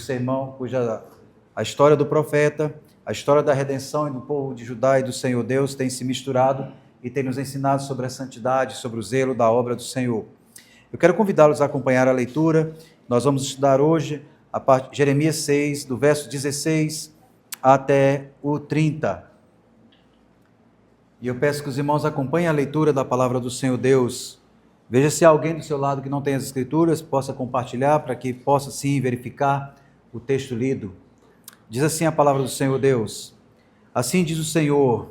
sermão, a história do profeta, a história da redenção e do povo de Judá e do Senhor Deus tem se misturado e tem nos ensinado sobre a santidade, sobre o zelo da obra do Senhor. Eu quero convidá-los a acompanhar a leitura. Nós vamos estudar hoje a parte de Jeremias 6, do verso 16 até o 30. E eu peço que os irmãos acompanhem a leitura da palavra do Senhor Deus. Veja se há alguém do seu lado que não tem as escrituras, possa compartilhar para que possa sim verificar o texto lido. Diz assim a palavra do Senhor Deus: assim diz o Senhor,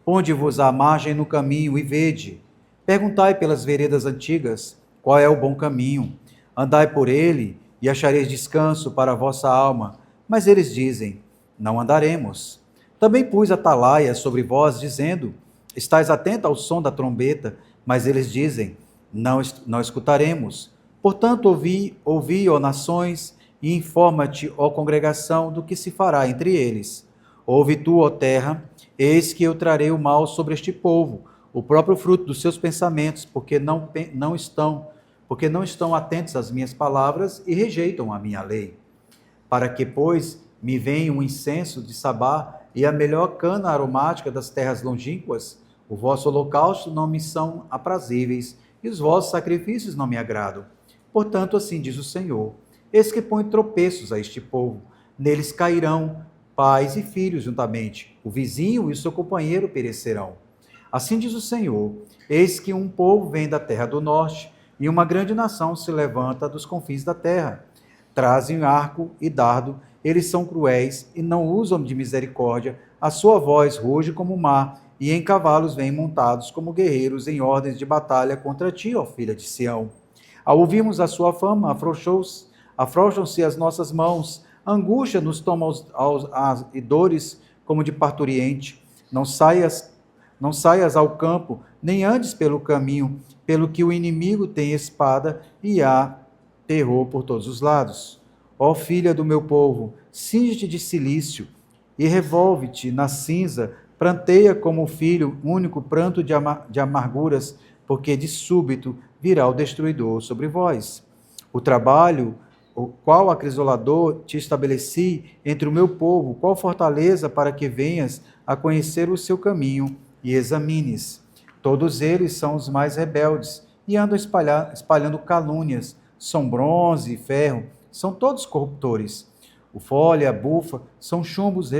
ponde-vos à margem no caminho e vede, perguntai pelas veredas antigas, qual é o bom caminho, andai por ele e achareis descanso para a vossa alma. Mas eles dizem, não andaremos. Também pus atalaia sobre vós, dizendo, estais atenta ao som da trombeta, mas eles dizem, não escutaremos. Portanto, ouvi, ó nações, e informa-te, ó congregação, do que se fará entre eles. Ouve tu, ó terra, eis que eu trarei o mal sobre este povo, o próprio fruto dos seus pensamentos, porque não estão atentos às minhas palavras e rejeitam a minha lei. Para que, pois, me venha um incenso de Sabá e a melhor cana aromática das terras longínquas, o vosso holocausto não me são aprazíveis, e os vossos sacrifícios não me agradam. Portanto, assim diz o Senhor, eis que põe tropeços a este povo, neles cairão pais e filhos juntamente, o vizinho e o seu companheiro perecerão. Assim diz o Senhor, eis que um povo vem da terra do norte, e uma grande nação se levanta dos confins da terra. Trazem arco e dardo, eles são cruéis e não usam de misericórdia, a sua voz ruge como o mar, e em cavalos vêm montados como guerreiros em ordens de batalha contra ti, ó filha de Sião. Ao ouvirmos a sua fama, afrouxam-se as nossas mãos, angústia nos toma e dores como de parturiente. Não saias ao campo, nem andes pelo caminho, pelo que o inimigo tem espada e há terror por todos os lados. Ó filha do meu povo, cinge-te de cilício e revolve-te na cinza, pranteia como filho, único pranto de amarguras, porque de súbito virá o destruidor sobre vós. O trabalho, o qual acrisolador te estabeleci entre o meu povo, qual fortaleza para que venhas a conhecer o seu caminho e examines. Todos eles são os mais rebeldes e andam espalhando calúnias, são bronze e ferro, são todos corruptores. O fole e a bufa são chumbos,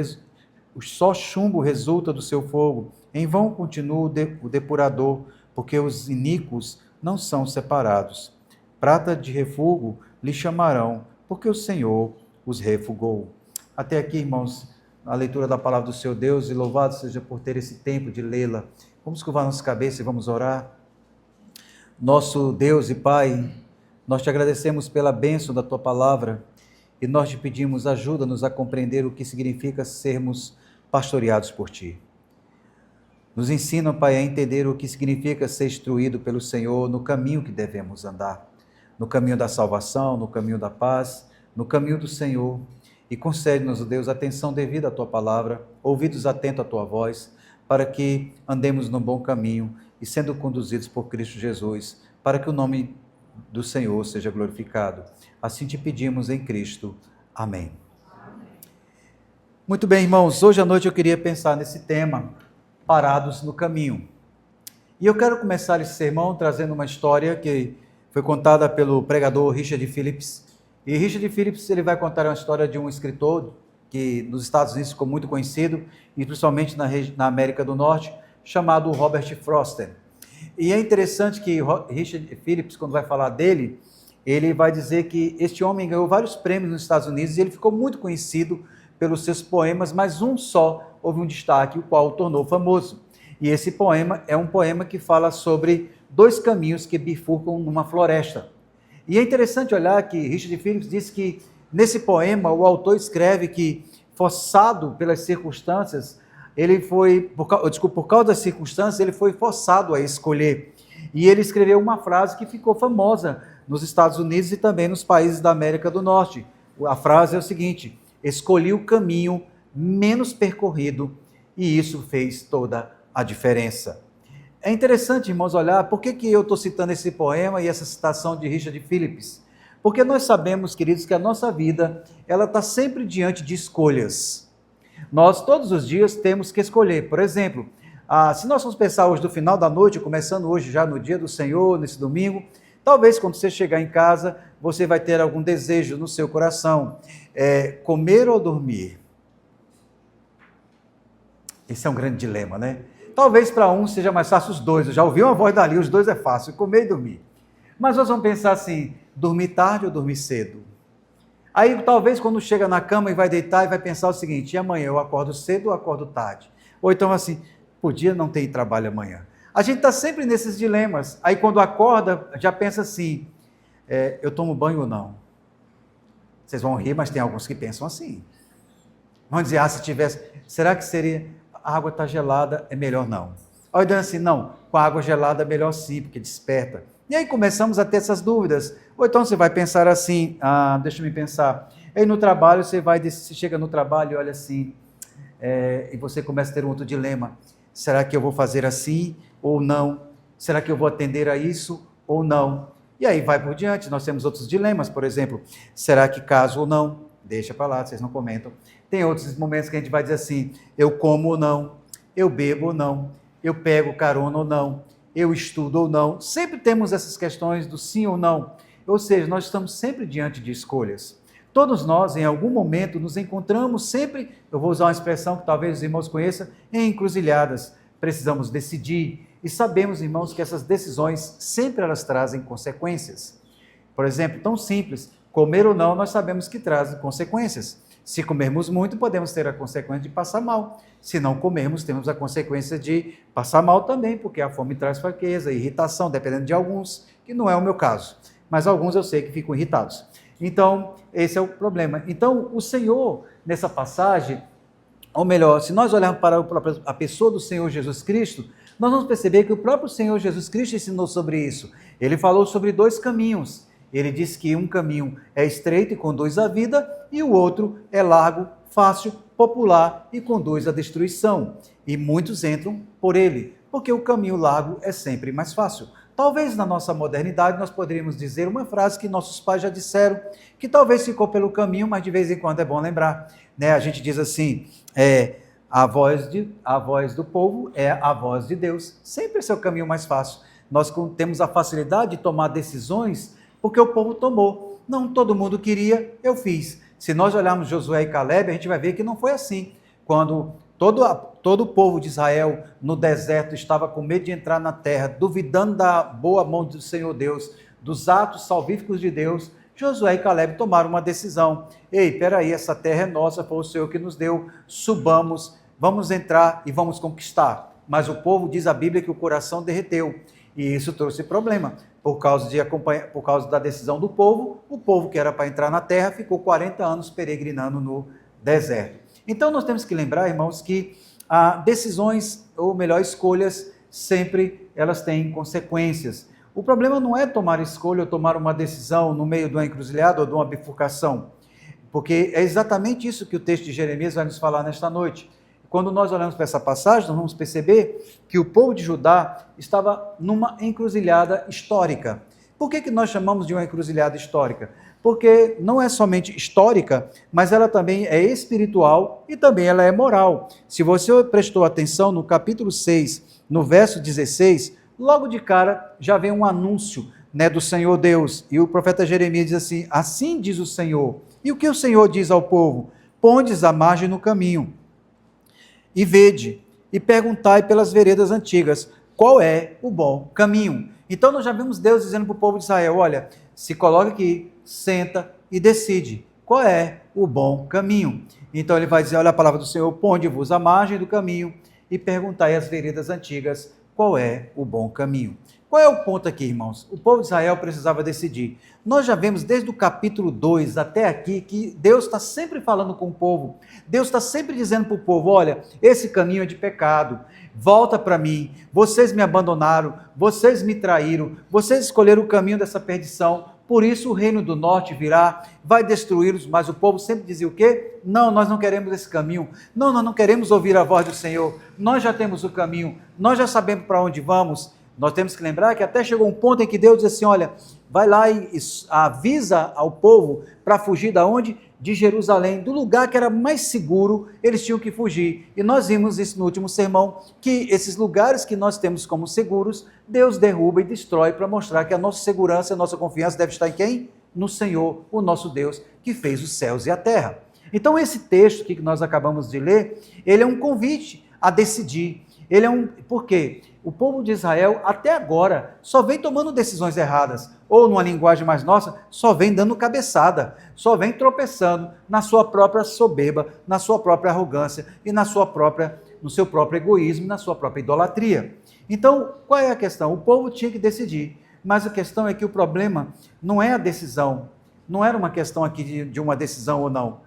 só chumbo resulta do seu fogo. Em vão continua o depurador, porque os iníquos não são separados. Prata de refúgio lhe chamarão, porque o Senhor os refugou. Até aqui, irmãos, a leitura da palavra do seu Deus, e louvado seja por ter esse tempo de lê-la. Vamos curvar nossa cabeça e vamos orar. Nosso Deus e Pai, nós te agradecemos pela bênção da tua palavra e nós te pedimos, ajuda-nos a compreender o que significa sermos pastoreados por ti. Nos ensina, Pai, a entender o que significa ser instruído pelo Senhor no caminho que devemos andar, no caminho da salvação, no caminho da paz, no caminho do Senhor. E concede-nos, Deus, atenção devida à tua palavra, ouvidos atentos à tua voz, para que andemos no bom caminho e sendo conduzidos por Cristo Jesus, para que o nome do Senhor seja glorificado. Assim te pedimos em Cristo. Amém. Muito bem, irmãos, hoje à noite eu queria pensar nesse tema, parados no caminho. E eu quero começar esse sermão trazendo uma história que foi contada pelo pregador Richard Phillips. E Richard Phillips, ele vai contar uma história de um escritor que nos Estados Unidos ficou muito conhecido, e principalmente na América do Norte, chamado Robert Frost. E é interessante que Richard Phillips, quando vai falar dele, ele vai dizer que este homem ganhou vários prêmios nos Estados Unidos e ele ficou muito conhecido pelos seus poemas, mas um só houve um destaque, o qual o tornou famoso. E esse poema é um poema que fala sobre dois caminhos que bifurcam numa floresta. E é interessante olhar que Richard Phillips diz que nesse poema o autor escreve que, forçado pelas circunstâncias, ele foi, por causa das circunstâncias, ele foi forçado a escolher. E ele escreveu uma frase que ficou famosa nos Estados Unidos e também nos países da América do Norte. A frase é o seguinte: escolhi o caminho menos percorrido e isso fez toda a diferença. É interessante, irmãos, olhar por que eu estou citando esse poema e essa citação de Richard Phillips. Porque nós sabemos, queridos, que a nossa vida, ela está sempre diante de escolhas. Nós, todos os dias, temos que escolher. Por exemplo, se nós formos pensar hoje do final da noite, começando hoje já no dia do Senhor, nesse domingo, talvez quando você chegar em casa, você vai ter algum desejo no seu coração. Comer ou dormir? Esse é um grande dilema, né? Talvez para um seja mais fácil os dois. Eu já ouvi uma voz dali, os dois é fácil, comer e dormir. Mas nós vamos pensar assim, dormir tarde ou dormir cedo? Aí talvez quando chega na cama e vai deitar e vai pensar o seguinte, e amanhã eu acordo cedo ou acordo tarde? Ou então assim, podia não ter trabalho amanhã. A gente está sempre nesses dilemas. Aí quando acorda, já pensa assim, eu tomo banho ou não? Vocês vão rir, mas tem alguns que pensam assim. Vão dizer, se tivesse, será que seria, a água está gelada, é melhor não? Aí dizendo assim, não, com a água gelada é melhor sim, porque desperta. E aí começamos a ter essas dúvidas. Ou então você vai pensar assim, deixa eu pensar. Aí no trabalho, você chega no trabalho e olha assim, e você começa a ter um outro dilema. Será que eu vou fazer assim ou não? Será que eu vou atender a isso ou não? E aí vai por diante, nós temos outros dilemas, por exemplo, será que caso ou não? Deixa para lá, vocês não comentam. Tem outros momentos que a gente vai dizer assim, eu como ou não? Eu bebo ou não? Eu pego carona ou não? Eu estudo ou não? Sempre temos essas questões do sim ou não. Ou seja, nós estamos sempre diante de escolhas. Todos nós, em algum momento, nos encontramos sempre, eu vou usar uma expressão que talvez os irmãos conheçam, em encruzilhadas. Precisamos decidir e sabemos, irmãos, que essas decisões sempre elas trazem consequências. Por exemplo, tão simples, comer ou não, nós sabemos que trazem consequências. Se comermos muito, podemos ter a consequência de passar mal. Se não comermos, temos a consequência de passar mal também, porque a fome traz fraqueza, irritação, dependendo de alguns, que não é o meu caso. Mas alguns eu sei que ficam irritados. Então, esse é o problema. Então, o Senhor, nessa passagem, ou melhor, se nós olharmos para a pessoa do Senhor Jesus Cristo, nós vamos perceber que o próprio Senhor Jesus Cristo ensinou sobre isso. Ele falou sobre 2 caminhos. Ele disse que um caminho é estreito e conduz à vida, e o outro é largo, fácil, popular e conduz à destruição. E muitos entram por ele, porque o caminho largo é sempre mais fácil. Talvez na nossa modernidade nós poderíamos dizer uma frase que nossos pais já disseram, que talvez ficou pelo caminho, mas de vez em quando é bom lembrar. A gente diz assim, a voz do povo é a voz de Deus. Sempre esse é o caminho mais fácil. Nós temos a facilidade de tomar decisões porque o povo tomou. Não todo mundo queria, eu fiz. Se nós olharmos Josué e Caleb, a gente vai ver que não foi assim. Quando todo o povo de Israel no deserto estava com medo de entrar na terra, duvidando da boa mão do Senhor Deus, dos atos salvíficos de Deus, Josué e Caleb tomaram uma decisão. Ei, peraí, essa terra é nossa, foi o Senhor que nos deu, subamos, vamos entrar e vamos conquistar. Mas o povo, diz a Bíblia, que o coração derreteu. E isso trouxe problema. Por causa da decisão do povo, o povo que era para entrar na terra ficou 40 anos peregrinando no deserto. Então nós temos que lembrar, irmãos, que decisões, ou melhor, escolhas, sempre elas têm consequências. O problema não é tomar escolha ou tomar uma decisão no meio de uma encruzilhada ou de uma bifurcação, porque é exatamente isso que o texto de Jeremias vai nos falar nesta noite. Quando nós olhamos para essa passagem, nós vamos perceber que o povo de Judá estava numa encruzilhada histórica. Por que nós chamamos de uma encruzilhada histórica? Porque não é somente histórica, mas ela também é espiritual e também ela é moral. Se você prestou atenção no capítulo 6, no verso 16, logo de cara já vem um anúncio, do Senhor Deus. E o profeta Jeremias diz assim, assim diz o Senhor. E o que o Senhor diz ao povo? Pondes a margem no caminho, e vede, e perguntai pelas veredas antigas, qual é o bom caminho. Então nós já vimos Deus dizendo para o povo de Israel, olha, se coloca aqui, senta e decide qual é o bom caminho. Então ele vai dizer, olha a palavra do Senhor, ponde-vos à margem do caminho e perguntai às veredas antigas qual é o bom caminho. Qual é o ponto aqui, irmãos? O povo de Israel precisava decidir. Nós já vemos desde o capítulo 2 até aqui que Deus está sempre falando com o povo. Deus está sempre dizendo para o povo, olha, esse caminho é de pecado, volta para mim, vocês me abandonaram, vocês me traíram, vocês escolheram o caminho dessa perdição, por isso o reino do norte virá, vai destruí-los, mas o povo sempre dizia o quê? Não, nós não queremos esse caminho, não, nós não queremos ouvir a voz do Senhor, nós já temos o caminho, nós já sabemos para onde vamos, Nós temos que lembrar que até chegou um ponto em que Deus diz assim, olha, vai lá e avisa ao povo para fugir da onde? De Jerusalém, do lugar que era mais seguro, eles tinham que fugir. E nós vimos isso no último sermão, que esses lugares que nós temos como seguros, Deus derruba e destrói para mostrar que a nossa segurança, a nossa confiança deve estar em quem? No Senhor, o nosso Deus, que fez os céus e a terra. Então esse texto que nós acabamos de ler, ele é um convite a decidir. Por quê? O povo de Israel, até agora, só vem tomando decisões erradas, ou numa linguagem mais nossa, só vem dando cabeçada, só vem tropeçando na sua própria soberba, na sua própria arrogância e no seu próprio egoísmo, na sua própria idolatria. Então, qual é a questão? O povo tinha que decidir, mas a questão é que o problema não é a decisão, não era uma questão aqui de uma decisão ou não.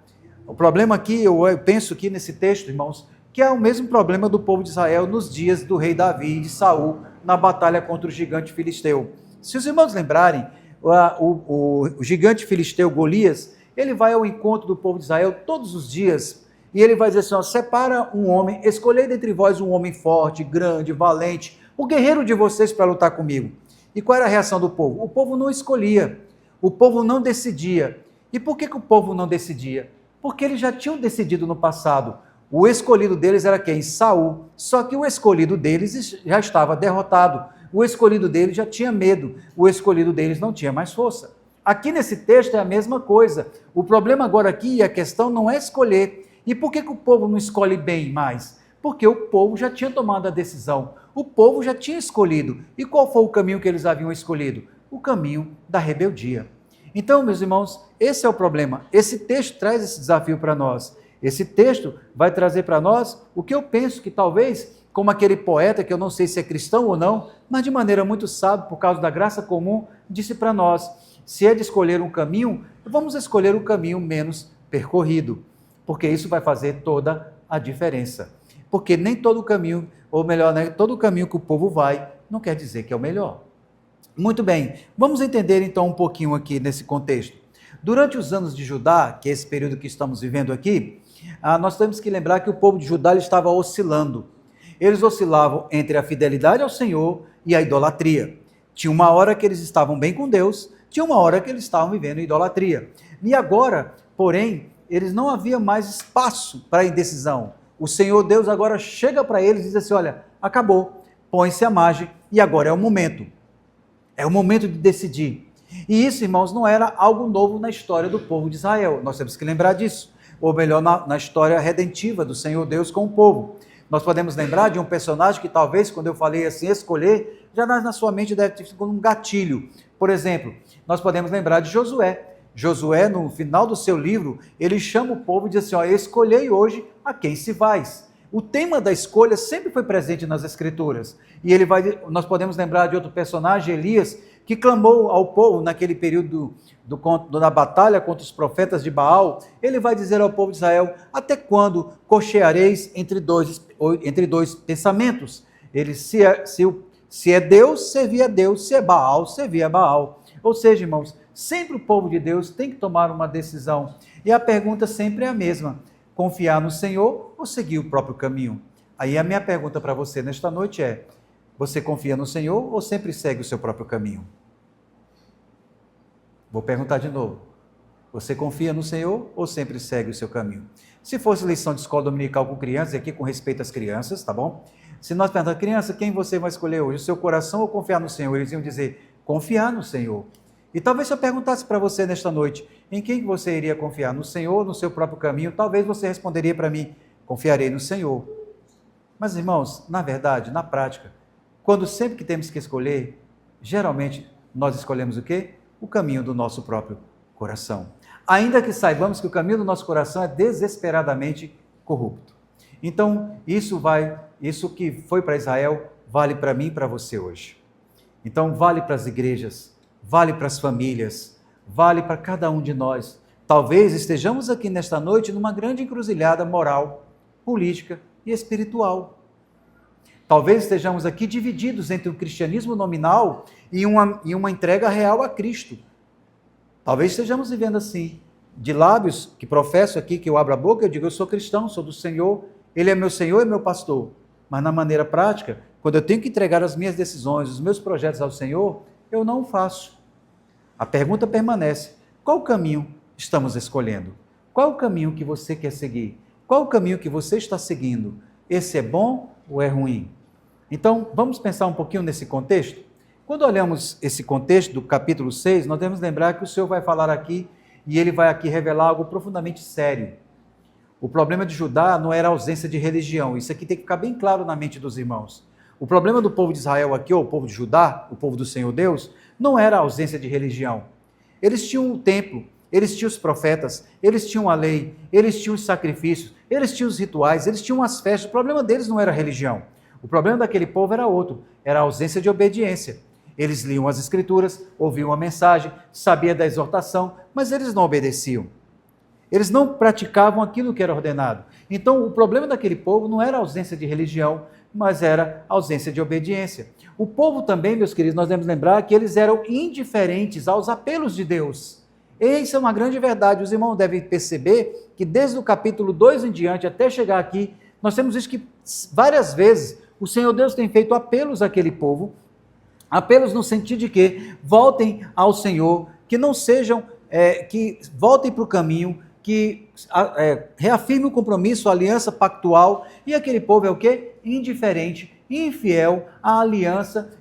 O problema aqui, eu penso aqui nesse texto, irmãos, que é o mesmo problema do povo de Israel nos dias do rei Davi e de Saul, na batalha contra o gigante filisteu. Se os irmãos lembrarem, o gigante filisteu Golias, ele vai ao encontro do povo de Israel todos os dias, e ele vai dizer assim, ó, separa um homem, escolhei dentre vós um homem forte, grande, valente, o guerreiro de vocês para lutar comigo. E qual era a reação do povo? O povo não escolhia, o povo não decidia. E por que o povo não decidia? Porque eles já tinham decidido no passado. O escolhido deles era quem? Saul. Só que o escolhido deles já estava derrotado. O escolhido deles já tinha medo. O escolhido deles não tinha mais força. Aqui nesse texto é a mesma coisa. O problema agora aqui, a questão não é escolher. E por que o povo não escolhe bem mais? Porque o povo já tinha tomado a decisão. O povo já tinha escolhido. E qual foi o caminho que eles haviam escolhido? O caminho da rebeldia. Então, meus irmãos, esse é o problema. Esse texto traz esse desafio para nós. Esse texto vai trazer para nós o que eu penso que talvez, como aquele poeta, que eu não sei se é cristão ou não, mas de maneira muito sábia, por causa da graça comum, disse para nós, se é de escolher um caminho, vamos escolher o caminho menos percorrido, porque isso vai fazer toda a diferença. Porque nem todo caminho, ou melhor, né, todo caminho que o povo vai, não quer dizer que é o melhor. Muito bem, vamos entender então um pouquinho aqui nesse contexto. Durante os anos de Judá, que é esse período que estamos vivendo aqui, nós temos que lembrar que o povo de Judá estava oscilando. Eles oscilavam entre a fidelidade ao Senhor e a idolatria. Tinha uma hora que eles estavam bem com Deus, tinha uma hora que eles estavam vivendo idolatria. E agora, porém, eles não havia mais espaço para indecisão. O Senhor Deus agora chega para eles e diz assim, olha, acabou, põe-se a margem e agora é o momento. É o momento de decidir. E isso, irmãos, não era algo novo na história do povo de Israel. Nós temos que lembrar disso. Ou melhor, na história redentiva do Senhor Deus com o povo. Nós podemos lembrar de um personagem que talvez, quando eu falei assim, escolher, já na sua mente deve ter ficado um gatilho. Por exemplo, nós podemos lembrar de Josué. Josué, no final do seu livro, ele chama o povo e diz assim, ó, escolhei hoje a quem se vais. O tema da escolha sempre foi presente nas Escrituras. E nós podemos lembrar de outro personagem, Elias, que clamou ao povo naquele período da batalha contra os profetas de Baal. Ele vai dizer ao povo de Israel, até quando cocheareis entre dois pensamentos? Se é Deus, servia a Deus, se é Baal, servia a Baal. Ou seja, irmãos, sempre o povo de Deus tem que tomar uma decisão. E a pergunta sempre é a mesma, confiar no Senhor ou seguir o próprio caminho? Aí a minha pergunta para você nesta noite é, você confia no Senhor ou sempre segue o seu próprio caminho? Vou perguntar de novo. Você confia no Senhor ou sempre segue o seu caminho? Se fosse lição de escola dominical com crianças, e aqui com respeito às crianças, tá bom? Se nós perguntarmos, criança, quem você vai escolher hoje? O seu coração ou confiar no Senhor? Eles iam dizer, confiar no Senhor. E talvez se eu perguntasse para você nesta noite, em quem você iria confiar? No Senhor ou no seu próprio caminho? Talvez você responderia para mim, confiarei no Senhor. Mas, irmãos, na verdade, na prática, quando sempre que temos que escolher, geralmente nós escolhemos o quê? O caminho do nosso próprio coração. Ainda que saibamos que o caminho do nosso coração é desesperadamente corrupto. Então, isso que foi para Israel, vale para mim e para você hoje. Então, vale para as igrejas, vale para as famílias, vale para cada um de nós. Talvez estejamos aqui nesta noite numa grande encruzilhada moral, política e espiritual. Talvez estejamos aqui divididos entre o cristianismo nominal e uma entrega real a Cristo. Talvez estejamos vivendo assim, de lábios que professo aqui, que eu abro a boca, eu digo, eu sou cristão, sou do Senhor, Ele é meu Senhor e meu pastor. Mas na maneira prática, quando eu tenho que entregar as minhas decisões, os meus projetos ao Senhor, eu não o faço. A pergunta permanece: qual caminho estamos escolhendo? Qual o caminho que você quer seguir? Qual o caminho que você está seguindo? Esse é bom ou é ruim? Então, vamos pensar um pouquinho nesse contexto? Quando olhamos esse contexto do capítulo 6, nós devemos lembrar que o Senhor vai falar aqui, e ele vai aqui revelar algo profundamente sério. O problema de Judá não era a ausência de religião, isso aqui tem que ficar bem claro na mente dos irmãos. O problema do povo de Israel aqui, ou o povo de Judá, o povo do Senhor Deus, não era a ausência de religião. Eles tinham o templo, eles tinham os profetas, eles tinham a lei, eles tinham os sacrifícios, eles tinham os rituais, eles tinham as festas. O problema deles não era a religião. O problema daquele povo era outro, era a ausência de obediência. Eles liam as escrituras, ouviam a mensagem, sabiam da exortação, mas eles não obedeciam. Eles não praticavam aquilo que era ordenado. Então, o problema daquele povo não era a ausência de religião, mas era a ausência de obediência. O povo também, meus queridos, nós devemos lembrar que eles eram indiferentes aos apelos de Deus. Isso é uma grande verdade. Os irmãos devem perceber que desde o capítulo 2 em diante, até chegar aqui, nós temos visto que várias vezes o Senhor Deus tem feito apelos àquele povo, apelos no sentido de que voltem ao Senhor, que não sejam, que voltem para o caminho, que reafirme o compromisso, a aliança pactual, e aquele povo é o quê? Indiferente, infiel à aliança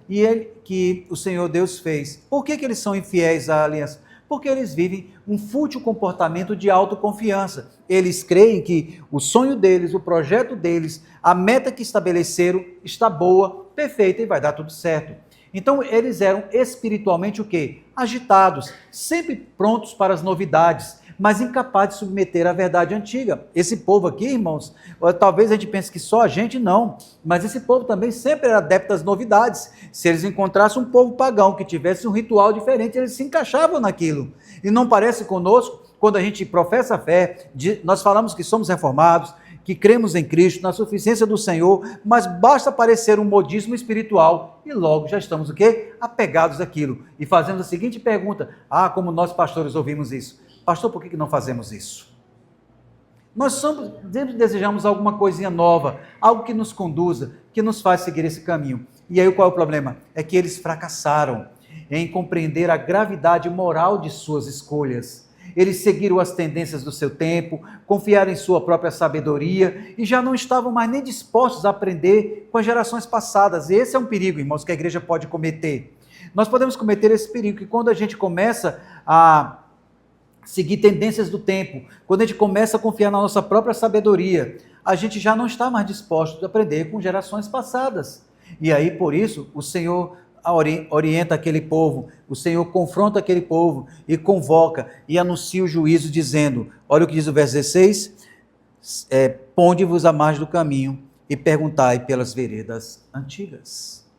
que o Senhor Deus fez. Por que eles são infiéis à aliança? Porque eles vivem um fútil comportamento de autoconfiança. Eles creem que o sonho deles, o projeto deles, a meta que estabeleceram está boa, perfeita e vai dar tudo certo. Então eles eram espiritualmente o quê? Agitados, sempre prontos para as novidades, mas incapazes de submeter à verdade antiga. Esse povo aqui, irmãos, talvez a gente pense que só a gente não, mas esse povo também sempre era adepto às novidades. Se eles encontrassem um povo pagão que tivesse um ritual diferente, eles se encaixavam naquilo. E não parece conosco, quando a gente professa a fé, nós falamos que somos reformados, que cremos em Cristo, na suficiência do Senhor, mas basta parecer um modismo espiritual e logo já estamos o quê? Apegados àquilo. E fazemos a seguinte pergunta: como nós pastores ouvimos isso. Pastor, por que não fazemos isso? Nós sempre desejamos alguma coisinha nova, algo que nos conduza, que nos faz seguir esse caminho. E aí qual é o problema? É que eles fracassaram em compreender a gravidade moral de suas escolhas. Eles seguiram as tendências do seu tempo, confiaram em sua própria sabedoria e já não estavam mais nem dispostos a aprender com as gerações passadas. E esse é um perigo, irmãos, que a igreja pode cometer. Nós podemos cometer esse perigo, que quando a gente começa a seguir tendências do tempo, quando a gente começa a confiar na nossa própria sabedoria, a gente já não está mais disposto a aprender com gerações passadas. E aí, por isso, o Senhor orienta aquele povo, o Senhor confronta aquele povo e convoca e anuncia o juízo dizendo, olha o que diz o verso 16, ponde-vos à margem do caminho e perguntai pelas veredas antigas.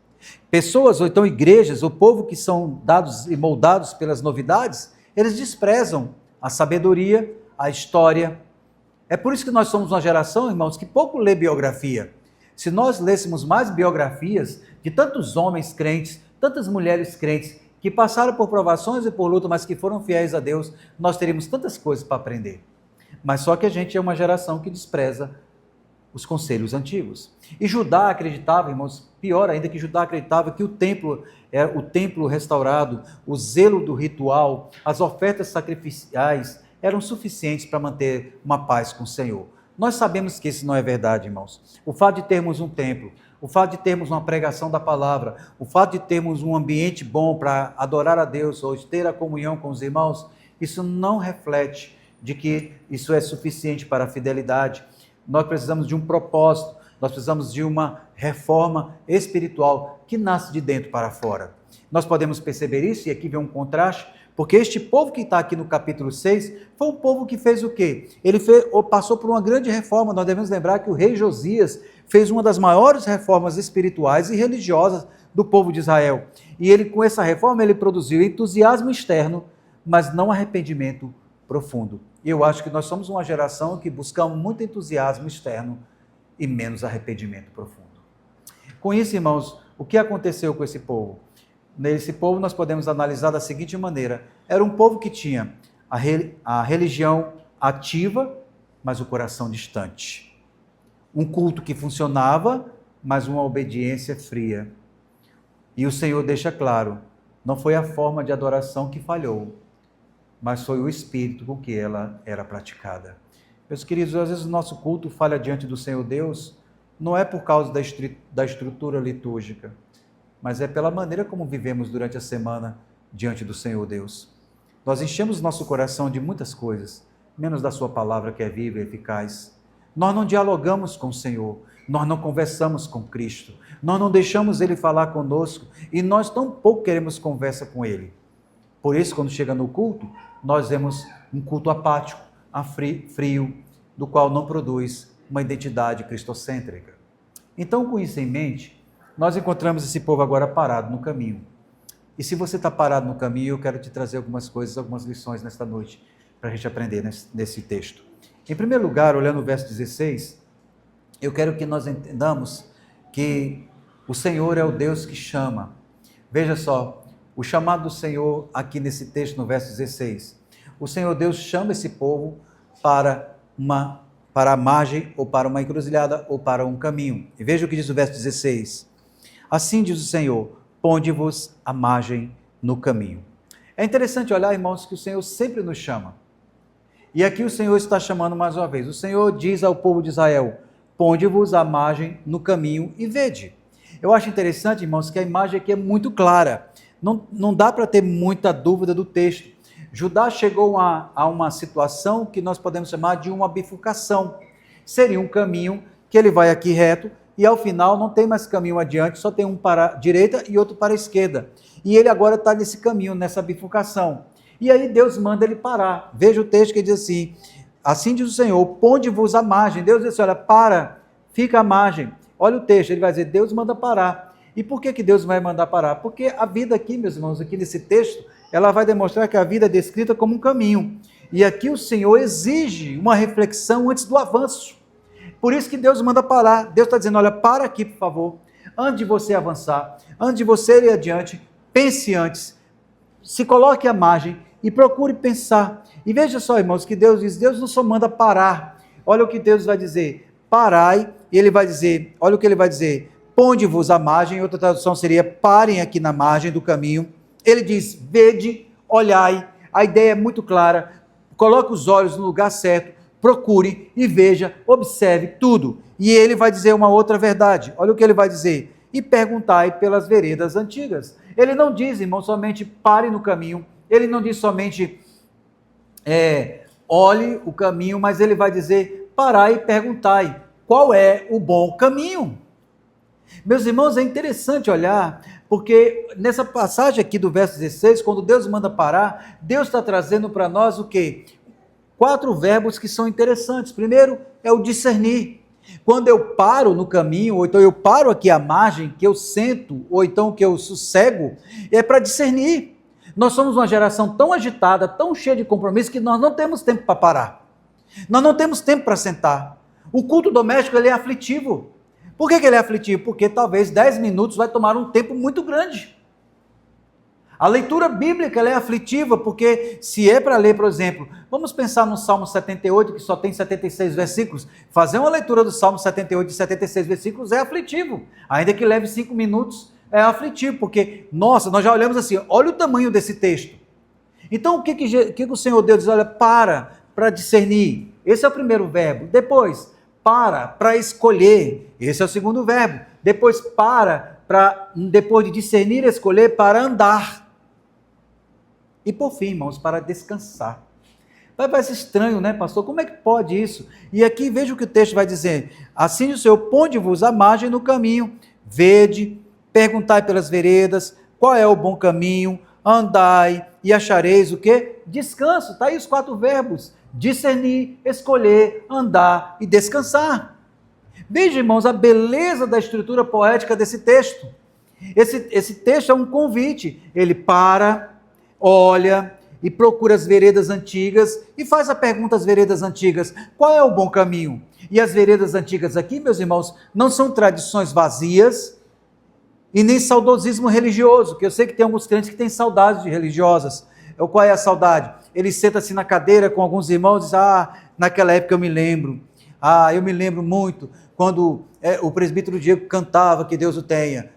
Pessoas, ou então igrejas, o povo que são dados e moldados pelas novidades, eles desprezam a sabedoria, a história. É por isso que nós somos uma geração, irmãos, que pouco lê biografia. Se nós lêssemos mais biografias de tantos homens crentes, tantas mulheres crentes, que passaram por provações e por luta, mas que foram fiéis a Deus, nós teríamos tantas coisas para aprender. Mas só que a gente é uma geração que despreza os conselhos antigos. E Judá acreditava, irmãos, pior ainda, que Judá acreditava que o templo restaurado, o zelo do ritual, as ofertas sacrificiais eram suficientes para manter uma paz com o Senhor. Nós sabemos que isso não é verdade, irmãos. O fato de termos um templo, o fato de termos uma pregação da palavra, o fato de termos um ambiente bom para adorar a Deus ou ter a comunhão com os irmãos, isso não reflete de que isso é suficiente para a fidelidade. Nós precisamos de um propósito, nós precisamos de uma reforma espiritual que nasce de dentro para fora. Nós podemos perceber isso, e aqui vem um contraste, porque este povo que está aqui no capítulo 6, foi um povo que fez o quê? Ele passou por uma grande reforma. Nós devemos lembrar que o rei Josias fez uma das maiores reformas espirituais e religiosas do povo de Israel. E ele, com essa reforma, ele produziu entusiasmo externo, mas não arrependimento profundo. E eu acho que nós somos uma geração que buscamos muito entusiasmo externo e menos arrependimento profundo. Com isso, irmãos, o que aconteceu com esse povo? Nesse povo nós podemos analisar da seguinte maneira: era um povo que tinha a religião ativa, mas o coração distante. Um culto que funcionava, mas uma obediência fria. E o Senhor deixa claro, não foi a forma de adoração que falhou, mas foi o espírito com que ela era praticada. Meus queridos, às vezes o nosso culto falha diante do Senhor Deus, não é por causa da estrutura litúrgica, mas é pela maneira como vivemos durante a semana diante do Senhor Deus. Nós enchemos nosso coração de muitas coisas, menos da sua palavra que é viva e eficaz. Nós não dialogamos com o Senhor, nós não conversamos com Cristo, nós não deixamos Ele falar conosco e nós tão pouco queremos conversa com Ele. Por isso, quando chega no culto, nós vemos um culto apático, frio, do qual não produz uma identidade cristocêntrica. Então, com isso em mente, nós encontramos esse povo agora parado no caminho. E se você está parado no caminho, eu quero te trazer algumas coisas, algumas lições nesta noite, para a gente aprender nesse texto. Em primeiro lugar, olhando o verso 16, eu quero que nós entendamos que o Senhor é o Deus que chama. Veja só, o chamado do Senhor aqui nesse texto, no verso 16. O Senhor Deus chama esse povo para a margem, ou para uma encruzilhada, ou para um caminho. E veja o que diz o verso 16. Assim diz o Senhor, ponde-vos à margem no caminho. É interessante olhar, irmãos, que o Senhor sempre nos chama. E aqui o Senhor está chamando mais uma vez. O Senhor diz ao povo de Israel, ponde-vos à margem no caminho e vede. Eu acho interessante, irmãos, que a imagem aqui é muito clara. Não dá para ter muita dúvida do texto. Judá chegou a uma situação que nós podemos chamar de uma bifurcação. Seria um caminho que ele vai aqui reto e ao final não tem mais caminho adiante, só tem um para a direita e outro para a esquerda. E ele agora está nesse caminho, nessa bifurcação. E aí Deus manda ele parar. Veja o texto que diz assim diz o Senhor, ponde-vos à margem. Deus diz, olha, para, fica à margem. Olha o texto, ele vai dizer, Deus manda parar. E por que Deus vai mandar parar? Porque a vida aqui, meus irmãos, aqui nesse texto, ela vai demonstrar que a vida é descrita como um caminho. E aqui o Senhor exige uma reflexão antes do avanço. Por isso que Deus manda parar. Deus está dizendo, olha, para aqui, por favor. Antes de você avançar, antes de você ir adiante, pense antes. Se coloque à margem e procure pensar. E veja só, irmãos, que Deus diz, Deus não só manda parar. Olha o que Deus vai dizer, parai, e ele vai dizer, olha o que ele vai dizer, ponde-vos à margem, outra tradução seria, parem aqui na margem do caminho. Ele diz, vede, olhai, a ideia é muito clara, coloque os olhos no lugar certo, procure e veja, observe tudo. E ele vai dizer uma outra verdade, olha o que ele vai dizer, e perguntai pelas veredas antigas. Ele não diz, irmão, somente pare no caminho, ele não diz somente olhe o caminho, mas ele vai dizer, parai e perguntai, qual é o bom caminho? Meus irmãos, é interessante olhar, porque nessa passagem aqui do verso 16, quando Deus manda parar, Deus está trazendo para nós o quê? 4 verbos que são interessantes. Primeiro é o discernir. Quando eu paro no caminho, ou então eu paro aqui à margem, que eu sento, ou então que eu sossego, é para discernir. Nós somos uma geração tão agitada, tão cheia de compromisso, que nós não temos tempo para parar. Nós não temos tempo para sentar. O culto doméstico ele é aflitivo. Por que ele é aflitivo? Porque talvez 10 minutos vai tomar um tempo muito grande. A leitura bíblica ela é aflitiva, porque se é para ler, por exemplo, vamos pensar no Salmo 78, que só tem 76 versículos. Fazer uma leitura do Salmo 78 de 76 versículos é aflitivo. Ainda que leve 5 minutos, é aflitivo, porque, nossa, nós já olhamos assim, olha o tamanho desse texto. Então, o que o Senhor Deus diz? Olha, para discernir. Esse é o primeiro verbo. Depois, para escolher. Esse é o segundo verbo. Depois, depois de discernir, escolher, para andar. E por fim, irmãos, para descansar. Vai parecer estranho, né, pastor? Como é que pode isso? E aqui veja o que o texto vai dizer. Assim o Senhor, ponde-vos à margem no caminho, vede, perguntai pelas veredas, qual é o bom caminho, andai e achareis o quê? Descanso. Está aí os 4 verbos. Discernir, escolher, andar e descansar. Veja, irmãos, a beleza da estrutura poética desse texto. Esse texto é um convite. Ele para, olha e procura as veredas antigas e faz a pergunta às veredas antigas, qual é o bom caminho? E as veredas antigas aqui, meus irmãos, não são tradições vazias e nem saudosismo religioso, que eu sei que tem alguns crentes que têm saudades de religiosas. Qual é a saudade? Ele senta-se na cadeira com alguns irmãos e diz, naquela época eu me lembro muito, quando o presbítero Diego cantava que Deus o tenha.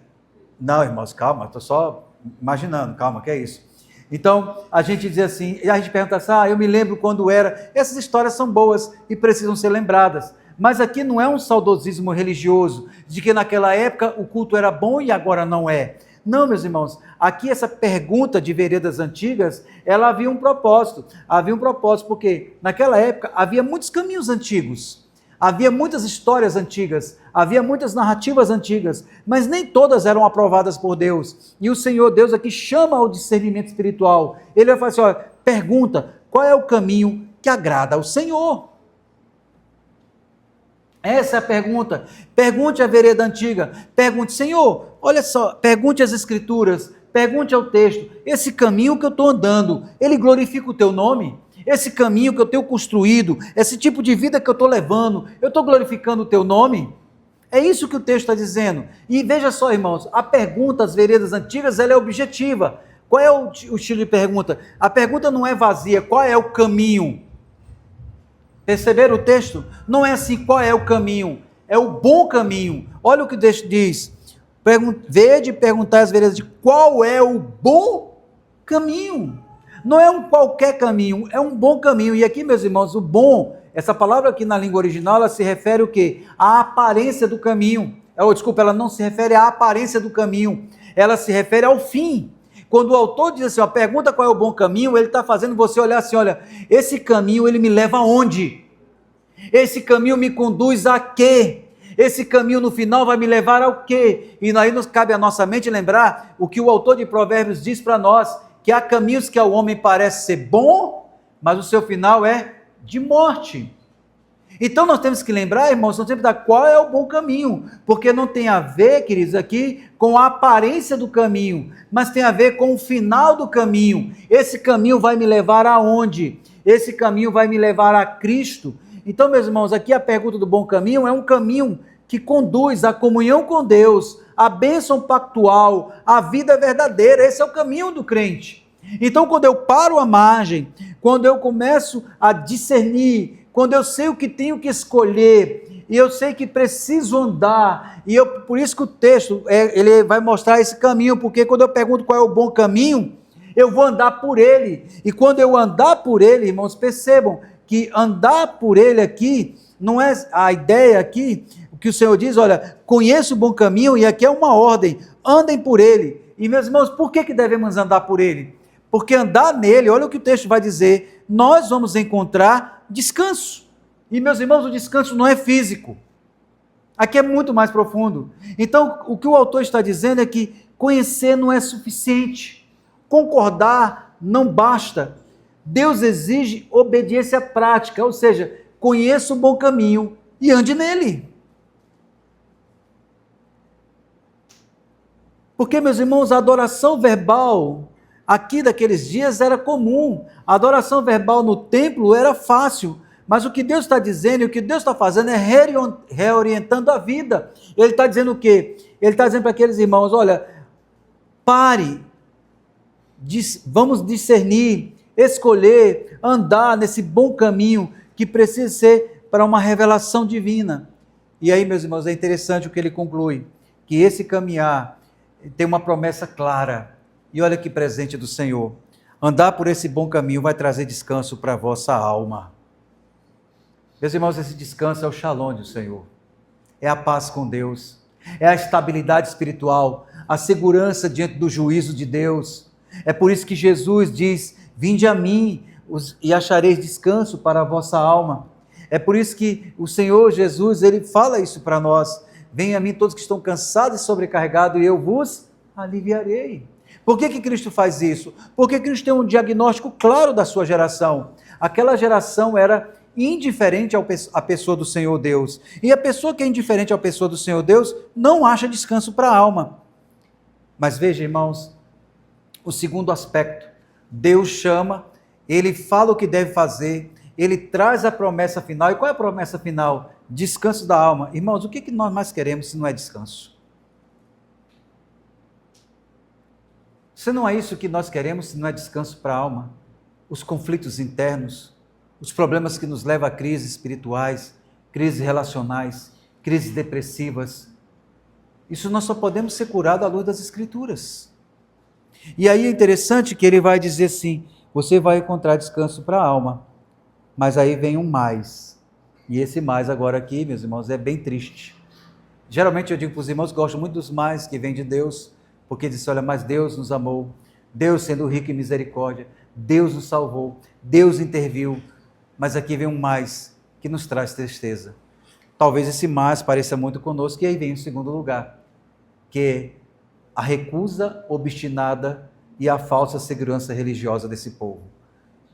Não, irmãos, calma, estou só imaginando, calma, que é isso? Então, a gente diz assim, e a gente pergunta assim, eu me lembro quando era. Essas histórias são boas e precisam ser lembradas. Mas aqui não é um saudosismo religioso, de que naquela época o culto era bom e agora não é. Não, meus irmãos, aqui essa pergunta de veredas antigas, ela havia um propósito. Havia um propósito porque naquela época havia muitos caminhos antigos. Havia muitas histórias antigas, havia muitas narrativas antigas, mas nem todas eram aprovadas por Deus. E o Senhor Deus aqui chama ao discernimento espiritual. Ele vai falar assim, olha, pergunta, qual é o caminho que agrada ao Senhor? Essa é a pergunta. Pergunte à vereda antiga, pergunte, Senhor, olha só, pergunte às escrituras, pergunte ao texto, esse caminho que eu estou andando, ele glorifica o teu nome? Esse caminho que eu tenho construído, esse tipo de vida que eu estou levando, eu estou glorificando o teu nome? É isso que o texto está dizendo. E veja só, irmãos, a pergunta às veredas antigas, ela é objetiva. Qual é o estilo de pergunta? A pergunta não é vazia, qual é o caminho? Perceberam o texto? Não é assim, qual é o caminho? É o bom caminho. Olha o que o texto diz. Vede perguntar às veredas de qual é o bom caminho. Não é um qualquer caminho, é um bom caminho. E aqui, meus irmãos, o bom, essa palavra aqui na língua original, ela se refere o quê? À aparência do caminho. Desculpa, ela não se refere à aparência do caminho, ela se refere ao fim. Quando o autor diz assim, pergunta qual é o bom caminho, ele está fazendo você olhar assim, olha, esse caminho ele me leva aonde? Esse caminho me conduz a quê? Esse caminho no final vai me levar ao quê? E aí nos cabe à nossa mente lembrar o que o autor de Provérbios diz para nós, que há caminhos que ao homem parece ser bom, mas o seu final é de morte. Então nós temos que lembrar, irmãos, nós temos que dar qual é o bom caminho, porque não tem a ver, queridos, aqui com a aparência do caminho, mas tem a ver com o final do caminho. Esse caminho vai me levar aonde? Esse caminho vai me levar a Cristo. Então, meus irmãos, aqui a pergunta do bom caminho é um caminho que conduz à comunhão com Deus, a bênção pactual, a vida verdadeira. Esse é o caminho do crente. Então, quando eu paro à margem, quando eu começo a discernir, quando eu sei o que tenho que escolher, e eu sei que preciso andar, por isso que o texto ele vai mostrar esse caminho, porque quando eu pergunto qual é o bom caminho, eu vou andar por ele. E quando eu andar por ele, irmãos, percebam que andar por ele aqui, não é a ideia aqui, que o Senhor diz, olha, conheça o bom caminho, e aqui é uma ordem, andem por ele. E meus irmãos, por que devemos andar por ele? Porque andar nele, olha o que o texto vai dizer, nós vamos encontrar descanso. E meus irmãos, o descanso não é físico. Aqui é muito mais profundo. Então, o que o autor está dizendo é que conhecer não é suficiente. Concordar não basta. Deus exige obediência prática, ou seja, conheça o bom caminho e ande nele. Porque, meus irmãos, a adoração verbal aqui daqueles dias era comum. A adoração verbal no templo era fácil. Mas o que Deus está dizendo e o que Deus está fazendo é reorientando a vida. Ele está dizendo o quê? Ele está dizendo para aqueles irmãos, olha, pare, vamos discernir, escolher, andar nesse bom caminho que precisa ser para uma revelação divina. E aí, meus irmãos, é interessante o que ele conclui, que esse caminhar tem uma promessa clara. E olha que presente do Senhor. Andar por esse bom caminho vai trazer descanso para a vossa alma. Meus irmãos, esse descanso é o shalom do Senhor. É a paz com Deus. É a estabilidade espiritual. A segurança diante do juízo de Deus. É por isso que Jesus diz, vinde a mim e achareis descanso para a vossa alma. É por isso que o Senhor Jesus, ele fala isso para nós. Venham a mim todos que estão cansados e sobrecarregados e eu vos aliviarei. Por que Cristo faz isso? Porque Cristo tem um diagnóstico claro da sua geração. Aquela geração era indiferente à pessoa do Senhor Deus. E a pessoa que é indiferente à pessoa do Senhor Deus não acha descanso para a alma. Mas veja, irmãos, o segundo aspecto. Deus chama, ele fala o que deve fazer, ele traz a promessa final. E qual é a promessa final? Descanso da alma. Irmãos, o que nós mais queremos se não é descanso? Se não é isso que nós queremos, se não é descanso para a alma, os conflitos internos, os problemas que nos levam a crises espirituais, crises relacionais, crises depressivas. Isso nós só podemos ser curados à luz das Escrituras. E aí é interessante que ele vai dizer assim, você vai encontrar descanso para a alma, mas aí vem um mais. E esse mais agora aqui, meus irmãos, é bem triste. Geralmente eu digo para os irmãos que gostam muito dos mais que vêm de Deus, porque diz, olha, mas Deus nos amou, Deus sendo rico em misericórdia, Deus nos salvou, Deus interviu, mas aqui vem um mais que nos traz tristeza. Talvez esse mais pareça muito conosco, e aí vem o segundo lugar, que é a recusa obstinada e a falsa segurança religiosa desse povo.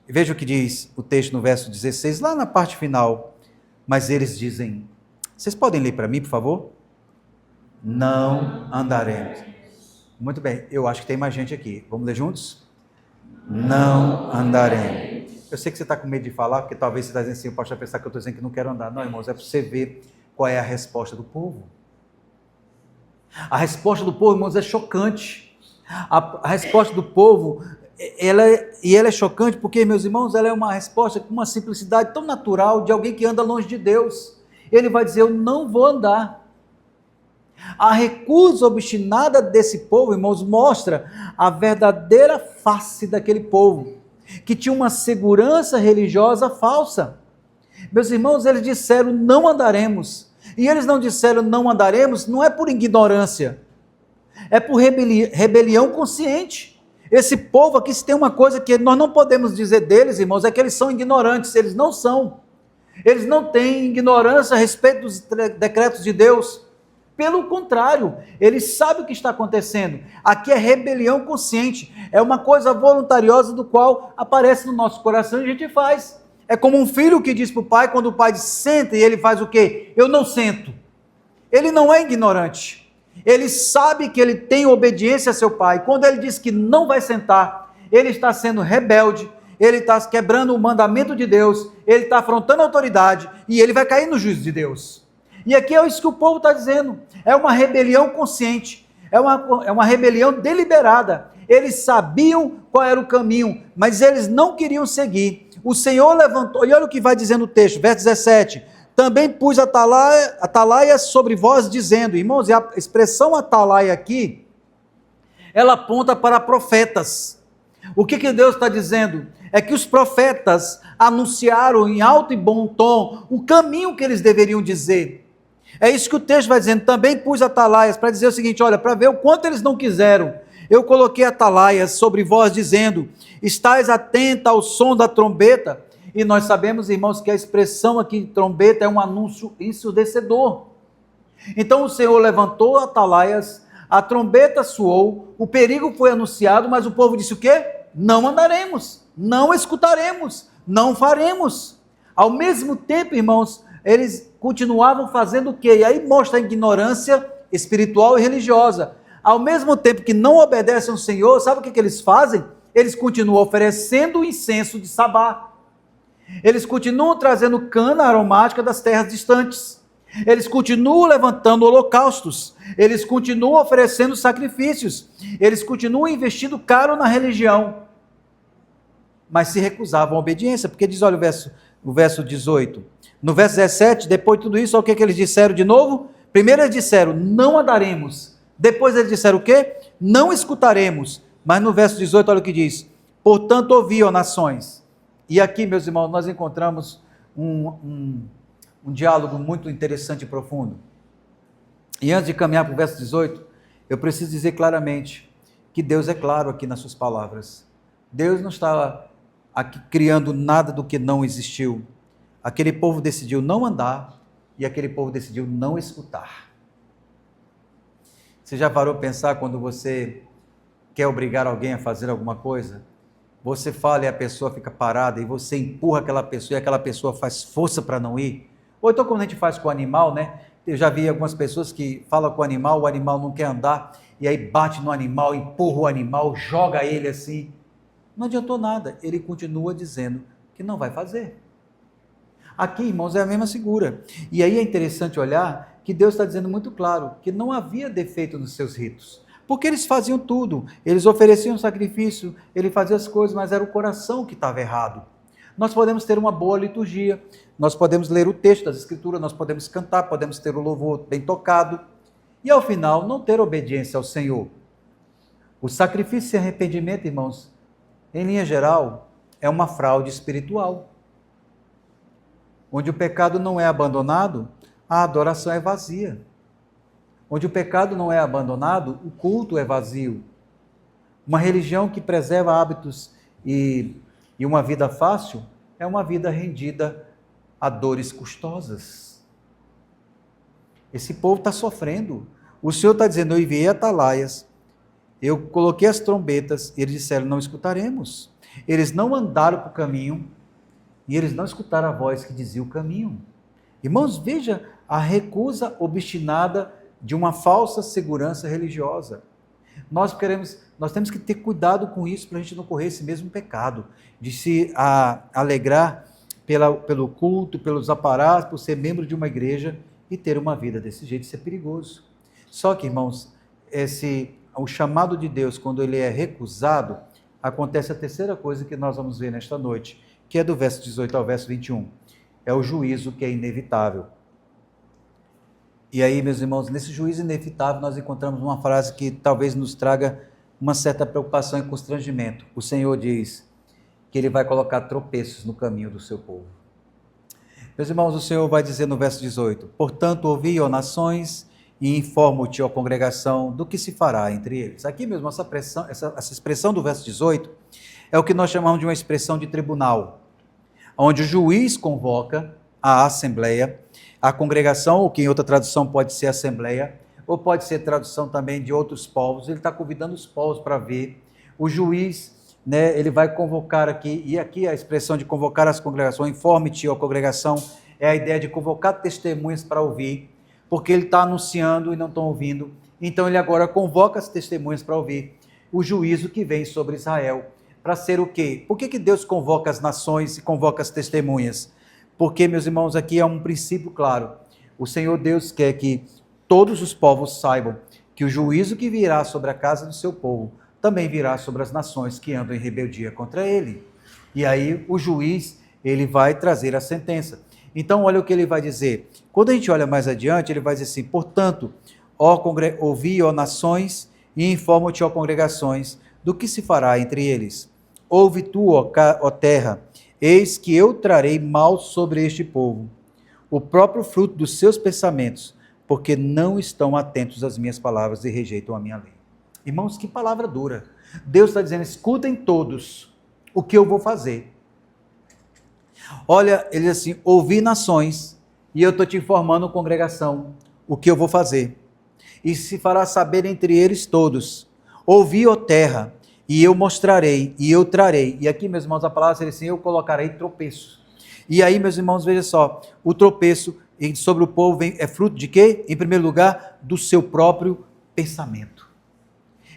Veja o que diz o texto no verso 16, lá na parte final, mas eles dizem, vocês podem ler para mim, por favor? Não andaremos. Muito bem, eu acho que tem mais gente aqui. Vamos ler juntos? Não andaremos. Eu sei que você está com medo de falar, porque talvez você está dizendo assim, eu posso pensar que eu estou dizendo que não quero andar. Não, irmãos, é para você ver qual é a resposta do povo. A resposta do povo, irmãos, é chocante. A resposta do povo, ela é chocante porque, meus irmãos, ela é uma resposta com uma simplicidade tão natural de alguém que anda longe de Deus. Ele vai dizer, eu não vou andar. A recusa obstinada desse povo, irmãos, mostra a verdadeira face daquele povo, que tinha uma segurança religiosa falsa. Meus irmãos, eles disseram, não andaremos. E eles não disseram, não andaremos, não é por ignorância, é por rebelião consciente. Esse povo aqui, se tem uma coisa que nós não podemos dizer deles, irmãos, é que eles são ignorantes. Eles não são. Eles não têm ignorância a respeito dos decretos de Deus. Pelo contrário, eles sabem o que está acontecendo. Aqui é rebelião consciente, é uma coisa voluntariosa do qual aparece no nosso coração e a gente faz. É como um filho que diz para o pai, quando o pai diz senta, e ele faz o quê? Eu não sento. Ele não é ignorante. Ele sabe que ele tem obediência a seu pai. Quando ele diz que não vai sentar, ele está sendo rebelde, ele está quebrando o mandamento de Deus, ele está afrontando a autoridade e ele vai cair no juízo de Deus. E aqui é isso que o povo está dizendo, é uma rebelião consciente, é uma rebelião deliberada. Eles sabiam qual era o caminho, mas eles não queriam seguir. O Senhor levantou, e olha o que vai dizendo o texto, verso 17, também pus atalaia sobre vós, dizendo, irmãos, e a expressão atalaia aqui, ela aponta para profetas. O que Deus está dizendo? É que os profetas anunciaram em alto e bom tom o caminho que eles deveriam dizer. É isso que o texto vai dizendo, também pus atalaias, para dizer o seguinte, olha, para ver o quanto eles não quiseram, eu coloquei atalaias sobre vós, dizendo, estais atenta ao som da trombeta, e nós sabemos, irmãos, que a expressão aqui, trombeta, é um anúncio ensurdecedor. Então o Senhor levantou atalaias, a trombeta soou, o perigo foi anunciado, mas o povo disse o quê? Não andaremos, não escutaremos, não faremos. Ao mesmo tempo, irmãos, eles continuavam fazendo o quê? E aí mostra a ignorância espiritual e religiosa. Ao mesmo tempo que não obedecem ao Senhor, sabe o que eles fazem? Eles continuam oferecendo o incenso de Sabá. Eles continuam trazendo cana aromática das terras distantes. Eles continuam levantando holocaustos. Eles continuam oferecendo sacrifícios. Eles continuam investindo caro na religião. Mas se recusavam a obediência, porque diz, olha o verso 18. No verso 17, depois de tudo isso, olha o que eles disseram de novo? Primeiro eles disseram, não andaremos. Depois eles disseram o quê? Não escutaremos. Mas no verso 18, olha o que diz. Portanto, ouvi, ó nações. E aqui, meus irmãos, nós encontramos um diálogo muito interessante e profundo. E antes de caminhar para o verso 18, eu preciso dizer claramente que Deus é claro aqui nas suas palavras. Deus não está aqui criando nada do que não existiu. Aquele povo decidiu não andar e aquele povo decidiu não escutar. Você já parou a pensar quando você quer obrigar alguém a fazer alguma coisa? Você fala e a pessoa fica parada e você empurra aquela pessoa e aquela pessoa faz força para não ir? Ou então como a gente faz com o animal, né? Eu já vi algumas pessoas que falam com o animal não quer andar e aí bate no animal, empurra o animal, joga ele assim. Não adiantou nada, ele continua dizendo que não vai fazer. Aqui, irmãos, é a mesma figura. E aí é interessante olhar que Deus está dizendo muito claro que não havia defeito nos seus ritos. Porque eles faziam tudo, eles ofereciam sacrifício, ele fazia as coisas, mas era o coração que estava errado. Nós podemos ter uma boa liturgia, nós podemos ler o texto das Escrituras, nós podemos cantar, podemos ter o louvor bem tocado, e ao final não ter obediência ao Senhor. O sacrifício e arrependimento, irmãos, em linha geral, é uma fraude espiritual. Onde o pecado não é abandonado, a adoração é vazia. Onde o pecado não é abandonado, o culto é vazio. Uma religião que preserva hábitos e uma vida fácil é uma vida rendida a dores custosas. Esse povo está sofrendo. O Senhor está dizendo, eu enviei atalaias, eu coloquei as trombetas, e eles disseram, não escutaremos. Eles não andaram para o caminho, e eles não escutaram a voz que dizia o caminho. Irmãos, veja a recusa obstinada de uma falsa segurança religiosa. Nós temos que ter cuidado com isso para a gente não correr esse mesmo pecado, de se alegrar pelo culto, pelos aparatos, por ser membro de uma igreja e ter uma vida desse jeito. Isso é perigoso. Só que, irmãos, o chamado de Deus, quando ele é recusado, acontece a terceira coisa que nós vamos ver nesta noite, que é do verso 18 ao verso 21. É o juízo que é inevitável. E aí, meus irmãos, nesse juízo inevitável, nós encontramos uma frase que talvez nos traga uma certa preocupação e constrangimento. O Senhor diz que ele vai colocar tropeços no caminho do seu povo. Meus irmãos, o Senhor vai dizer no verso 18, portanto, ouvi, ó nações, e informo-te, ó congregação, do que se fará entre eles. Aqui mesmo, essa expressão do verso 18 é o que nós chamamos de uma expressão de tribunal, onde o juiz convoca a assembleia, a congregação, ou que em outra tradução pode ser assembleia, ou pode ser tradução também de outros povos. Ele está convidando os povos para ver. O juiz, ele vai convocar aqui, e aqui a expressão de convocar as congregações, informe-te, ó congregação, é a ideia de convocar testemunhas para ouvir, porque ele está anunciando e não estão ouvindo. Então ele agora convoca as testemunhas para ouvir o juízo que vem sobre Israel. Para ser o quê? Por que Deus convoca as nações e convoca as testemunhas? Porque, meus irmãos, aqui é um princípio claro. O Senhor Deus quer que todos os povos saibam que o juízo que virá sobre a casa do seu povo também virá sobre as nações que andam em rebeldia contra ele. E aí o juiz, ele vai trazer a sentença. Então, olha o que ele vai dizer. Quando a gente olha mais adiante, ele vai dizer assim, portanto, ouvi, ó nações, e informo-te, ó congregações, do que se fará entre eles. Ouve tu, ó terra, eis que eu trarei mal sobre este povo, o próprio fruto dos seus pensamentos, porque não estão atentos às minhas palavras e rejeitam a minha lei. Irmãos, que palavra dura. Deus está dizendo, escutem todos o que eu vou fazer. Olha, ele diz assim, ouvi nações, e eu estou te informando, congregação, o que eu vou fazer. E se fará saber entre eles todos. Ouvi, ó terra, e eu mostrarei, e eu trarei. E aqui, meus irmãos, a palavra seria assim, eu colocarei tropeço. E aí, meus irmãos, veja só, o tropeço sobre o povo é fruto de quê? Em primeiro lugar, do seu próprio pensamento.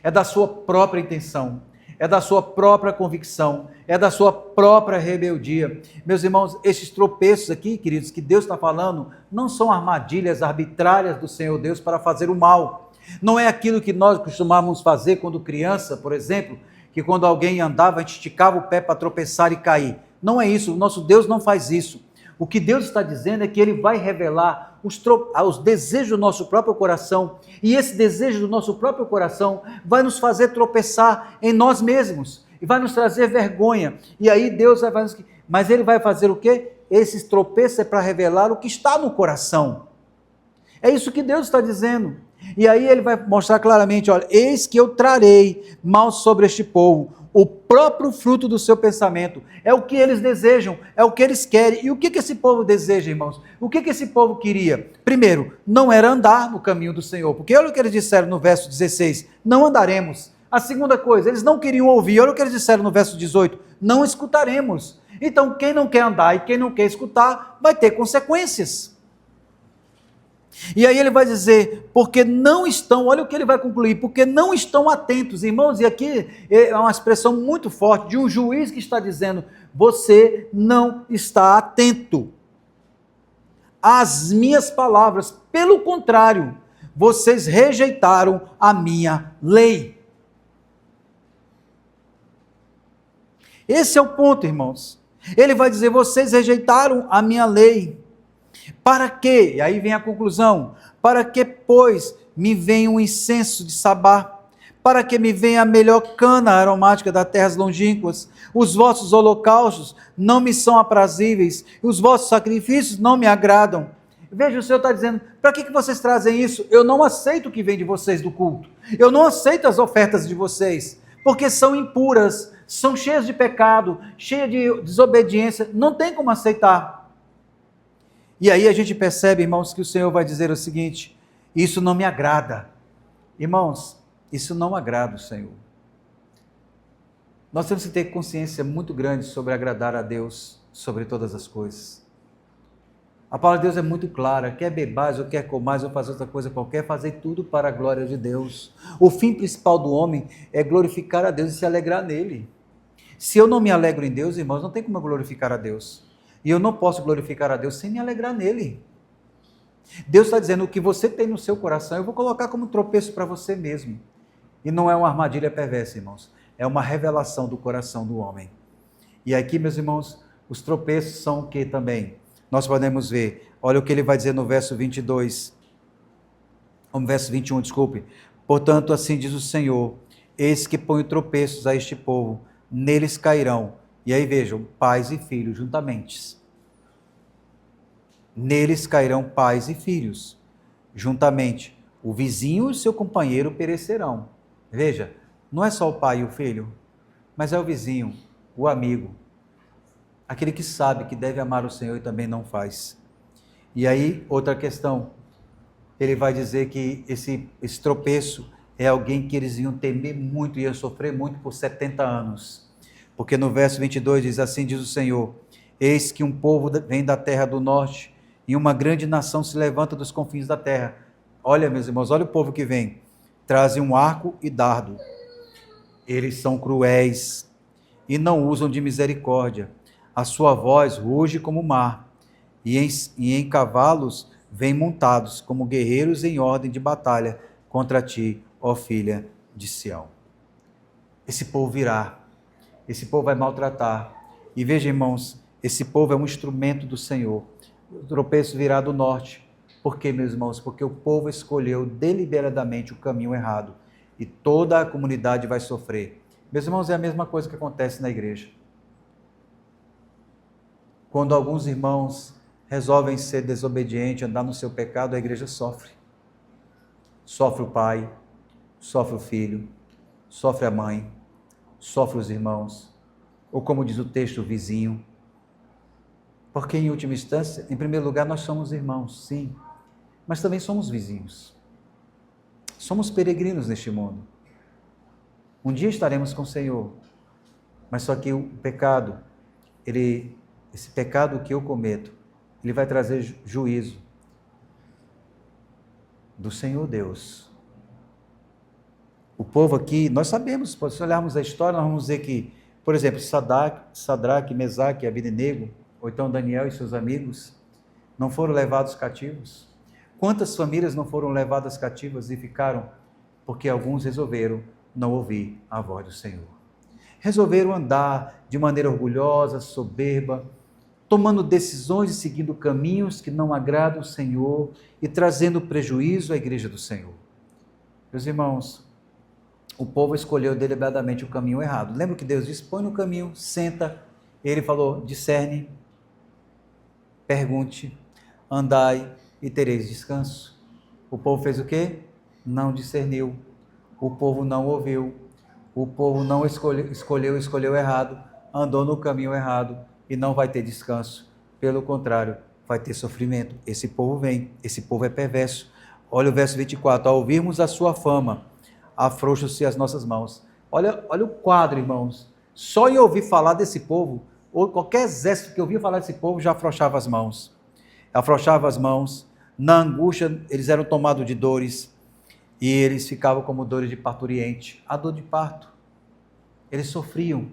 É da sua própria intenção, é da sua própria convicção, é da sua própria rebeldia. Meus irmãos, esses tropeços aqui, queridos, que Deus está falando, não são armadilhas arbitrárias do Senhor Deus para fazer o mal. Não é aquilo que nós costumávamos fazer quando criança, por exemplo, que quando alguém andava, a gente esticava o pé para tropeçar e cair. Não é isso, o nosso Deus não faz isso. O que Deus está dizendo é que Ele vai revelar os desejos do nosso próprio coração, e esse desejo do nosso próprio coração vai nos fazer tropeçar em nós mesmos, e vai nos trazer vergonha, e aí Deus vai fazer, mas Ele vai fazer o quê? Esses tropeços é para revelar o que está no coração. É isso que Deus está dizendo. E aí Ele vai mostrar claramente, olha, eis que eu trarei mal sobre este povo, o próprio fruto do seu pensamento. É o que eles desejam, é o que eles querem. E o que esse povo deseja, irmãos? O que esse povo queria? Primeiro, não era andar no caminho do Senhor, porque olha o que eles disseram no verso 16, não andaremos. A segunda coisa, eles não queriam ouvir, olha o que eles disseram no verso 18, não escutaremos. Então, quem não quer andar e quem não quer escutar, vai ter consequências. E aí ele vai dizer, porque não estão, olha o que ele vai concluir, porque não estão atentos, irmãos, e aqui é uma expressão muito forte de um juiz que está dizendo, você não está atento às minhas palavras, pelo contrário, vocês rejeitaram a minha lei. Esse é o ponto, irmãos. Ele vai dizer: vocês rejeitaram a minha lei. Para quê? E aí vem a conclusão. Para que, pois, me venha um incenso de Sabá? Para que me venha a melhor cana aromática das terras longínquas? Os vossos holocaustos não me são aprazíveis, e os vossos sacrifícios não me agradam. Veja, o Senhor está dizendo: para que vocês trazem isso? Eu não aceito o que vem de vocês do culto. Eu não aceito as ofertas de vocês, porque são impuras, são cheias de pecado, cheias de desobediência. Não tem como aceitar. E aí a gente percebe, irmãos, que o Senhor vai dizer o seguinte: isso não me agrada. Irmãos, isso não agrada o Senhor. Nós temos que ter consciência muito grande sobre agradar a Deus sobre todas as coisas. A palavra de Deus é muito clara: quer bebais ou quer comais ou fazer outra coisa qualquer, fazer tudo para a glória de Deus. O fim principal do homem é glorificar a Deus e se alegrar nele. Se eu não me alegro em Deus, irmãos, não tem como eu glorificar a Deus. E eu não posso glorificar a Deus sem me alegrar nele. Deus está dizendo: o que você tem no seu coração, eu vou colocar como tropeço para você mesmo. E não é uma armadilha perversa, irmãos. É uma revelação do coração do homem. E aqui, meus irmãos, os tropeços são o que também? Nós podemos ver, olha o que ele vai dizer no verso 22. No verso 21, desculpe. Portanto, assim diz o Senhor: eis que ponho tropeços a este povo, neles cairão. E aí vejam, pais e filhos juntamente. Neles cairão pais e filhos juntamente. O vizinho e o seu companheiro perecerão. Veja, não é só o pai e o filho, mas é o vizinho, o amigo, aquele que sabe que deve amar o Senhor e também não faz. E aí, outra questão, ele vai dizer que esse tropeço é alguém que eles iam temer muito, iam sofrer muito por 70 anos. Porque no verso 22 diz: assim diz o Senhor: eis que um povo vem da terra do norte, e uma grande nação se levanta dos confins da terra. Olha, meus irmãos, olha o povo que vem. Trazem um arco e dardo. Eles são cruéis e não usam de misericórdia. A sua voz ruge como o mar, e em cavalos vêm montados, como guerreiros em ordem de batalha contra ti, ó filha de Sião. Esse povo virá, esse povo vai maltratar. E veja, irmãos, esse povo é um instrumento do Senhor. O tropeço virá do norte. Por quê, meus irmãos? Porque o povo escolheu deliberadamente o caminho errado. E toda a comunidade vai sofrer. Meus irmãos, é a mesma coisa que acontece na igreja. Quando alguns irmãos resolvem ser desobedientes, andar no seu pecado, a igreja sofre. Sofre o pai, sofre o filho, sofre a mãe, sofre os irmãos, ou como diz o texto, o vizinho. Porque em última instância, em primeiro lugar, nós somos irmãos, sim, mas também somos vizinhos. Somos peregrinos neste mundo. Um dia estaremos com o Senhor, mas só que o pecado, esse pecado que eu cometo, ele vai trazer juízo do Senhor Deus. O povo aqui, nós sabemos, se olharmos a história, nós vamos ver que, por exemplo, Sadraque, Mesaque e Abednego, ou então Daniel e seus amigos, não foram levados cativos. Quantas famílias não foram levadas cativas e ficaram porque alguns resolveram não ouvir a voz do Senhor? Resolveram andar de maneira orgulhosa, soberba, tomando decisões e seguindo caminhos que não agradam o Senhor e trazendo prejuízo à igreja do Senhor. Meus irmãos, o povo escolheu deliberadamente o caminho errado. Lembra que Deus disse: põe no caminho, senta. Ele falou: discerne, pergunte, andai e tereis descanso. O povo fez o quê? Não discerniu. O povo não ouviu. O povo não escolheu errado, andou no caminho errado e não vai ter descanso. Pelo contrário, vai ter sofrimento. Esse povo vem, esse povo é perverso. Olha o verso 24: ao ouvirmos a sua fama, afrouxam-se as nossas mãos. Olha o quadro, irmãos. Só em ouvir falar desse povo, ou qualquer exército que ouvia falar desse povo, já afrouxava as mãos. Afrouxava as mãos. Na angústia, eles eram tomados de dores. E eles ficavam como dores de parturiente. A dor de parto. Eles sofriam.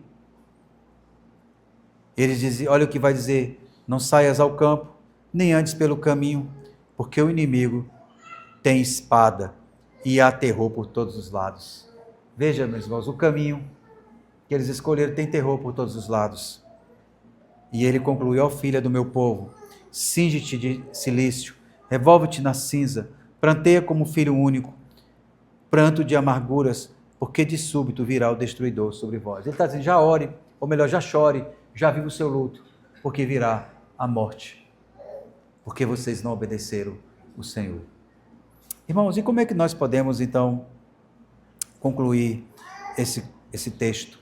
Eles diziam, olha o que vai dizer: não saias ao campo, nem andes pelo caminho, porque o inimigo tem espada e há terror por todos os lados. Veja, meus irmãos, o caminho que eles escolheram tem terror por todos os lados. E ele concluiu: ó filha do meu povo, cinge-te de cilício, revolve-te na cinza, pranteia como filho único, pranto de amarguras, porque de súbito virá o destruidor sobre vós. Ele está dizendo: já ore, ou melhor, já chore, já viva o seu luto, porque virá a morte, porque vocês não obedeceram o Senhor. Irmãos, e como é que nós podemos então concluir esse texto?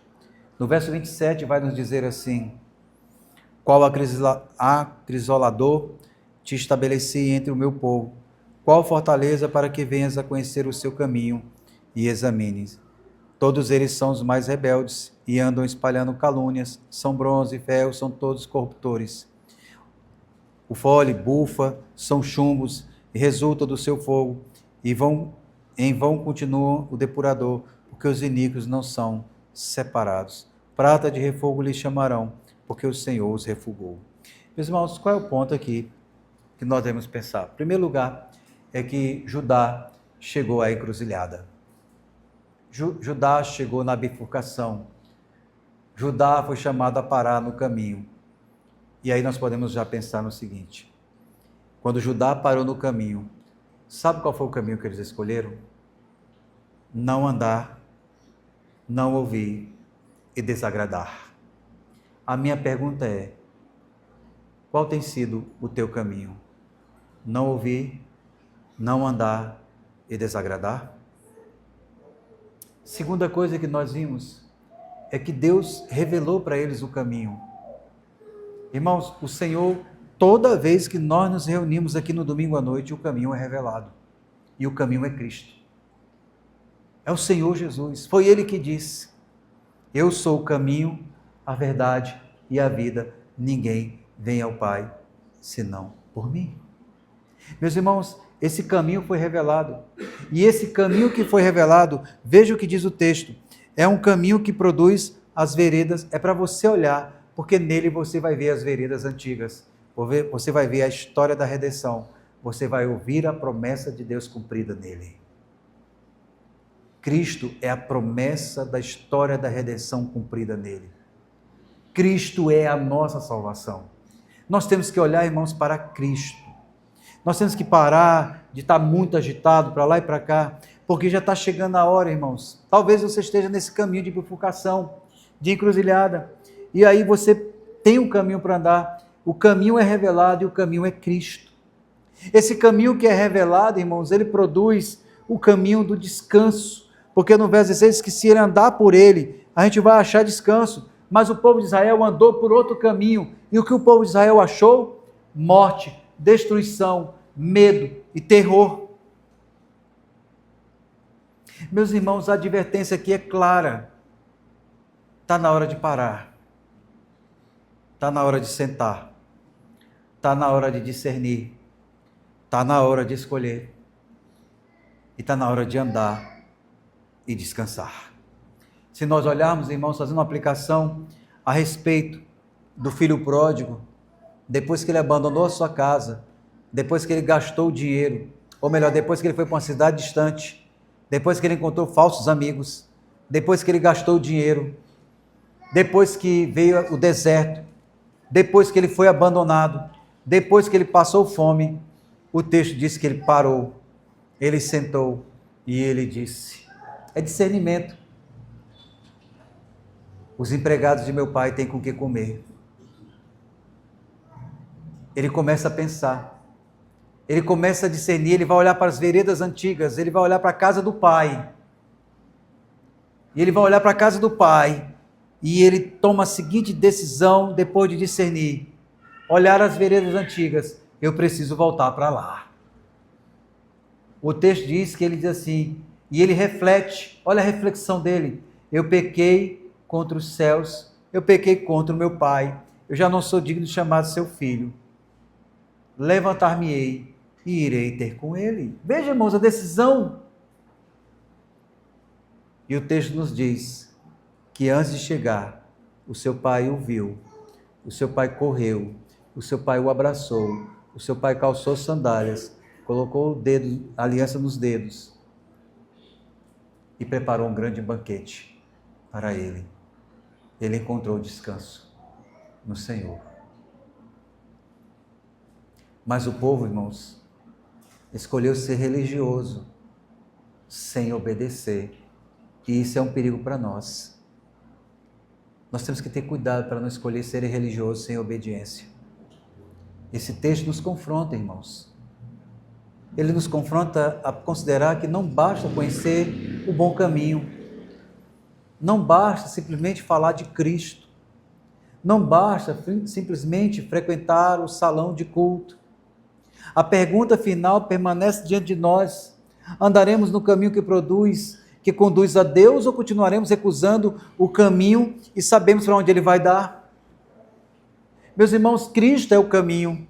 No verso 27 vai nos dizer assim: qual acrisolador te estabeleci entre o meu povo, qual fortaleza para que venhas a conhecer o seu caminho e examines. Todos eles são os mais rebeldes e andam espalhando calúnias, são bronze e ferro, são todos corruptores. O fole, bufa, são chumbos e resulta do seu fogo, e em vão continua o depurador, porque os iníquos não são separados. Prata de refogo lhes chamarão, porque o Senhor os refugou. Meus irmãos, qual é o ponto aqui que nós devemos pensar? Em primeiro lugar, é que Judá chegou à encruzilhada. Judá chegou na bifurcação. Judá foi chamado a parar no caminho. E aí nós podemos já pensar no seguinte: quando Judá parou no caminho, sabe qual foi o caminho que eles escolheram? Não andar, não ouvir e desagradar. A minha pergunta é: qual tem sido o teu caminho? Não ouvir, não andar e desagradar? Segunda coisa que nós vimos é que Deus revelou para eles o caminho. Irmãos, o Senhor, toda vez que nós nos reunimos aqui no domingo à noite, o caminho é revelado. E o caminho é Cristo. É o Senhor Jesus. Foi Ele que disse: eu sou o caminho, a verdade e a vida. Ninguém vem ao Pai senão por mim. Meus irmãos, esse caminho foi revelado. E esse caminho que foi revelado, veja o que diz o texto: é um caminho que produz as veredas. É para você olhar, porque nele você vai ver as veredas antigas. Você vai ver a história da redenção. Você vai ouvir a promessa de Deus cumprida nele. Cristo é a promessa da história da redenção cumprida nele. Cristo é a nossa salvação. Nós temos que olhar, irmãos, para Cristo. Nós temos que parar de estar muito agitado para lá e para cá, porque já está chegando a hora, irmãos. Talvez você esteja nesse caminho de bifurcação, de encruzilhada, e aí você tem um caminho para andar. O caminho é revelado e o caminho é Cristo. Esse caminho que é revelado, irmãos, ele produz o caminho do descanso, porque no verso 16 diz que se ele andar por ele, a gente vai achar descanso. Mas o povo de Israel andou por outro caminho, e o que o povo de Israel achou? Morte, destruição, medo e terror. Meus irmãos, a advertência aqui é clara. Está na hora de parar. Está na hora de sentar. Está na hora de discernir. Está na hora de escolher. E está na hora de andar e descansar. Se nós olharmos, irmãos, fazendo uma aplicação a respeito do filho pródigo, depois que ele abandonou a sua casa, depois que ele gastou o dinheiro, ou melhor, depois que ele foi para uma cidade distante, depois que ele encontrou falsos amigos, depois que ele gastou o dinheiro, depois que veio o deserto, depois que ele foi abandonado, depois que ele passou fome, o texto diz que ele parou, ele sentou e ele disse: é discernimento. Os empregados de meu pai têm com o que comer. Ele começa a pensar, ele começa a discernir, ele vai olhar para as veredas antigas, ele vai olhar para a casa do pai. E ele vai olhar para a casa do pai e ele toma a seguinte decisão depois de discernir: olhar as veredas antigas, eu preciso voltar para lá. O texto diz que ele diz assim, e ele reflete, olha a reflexão dele: eu pequei contra os céus, eu pequei contra o meu pai, eu já não sou digno de chamar de seu filho. Levantar-me-ei e irei ter com ele. Veja, irmãos, a decisão. E o texto nos diz que antes de chegar, o seu pai o viu, o seu pai correu, o seu pai o abraçou, o seu pai calçou sandálias, colocou o dedo, a aliança nos dedos e preparou um grande banquete para ele. Ele encontrou descanso no Senhor. Mas o povo, irmãos, escolheu ser religioso sem obedecer. E isso é um perigo para nós. Nós temos que ter cuidado para não escolher ser religioso sem obediência. Esse texto nos confronta, irmãos. Ele nos confronta a considerar que não basta conhecer o bom caminho. Não basta simplesmente falar de Cristo. Não basta simplesmente frequentar o salão de culto. A pergunta final permanece diante de nós. Andaremos no caminho que conduz a Deus, ou continuaremos recusando o caminho e sabemos para onde ele vai dar? Meus irmãos, Cristo é o caminho,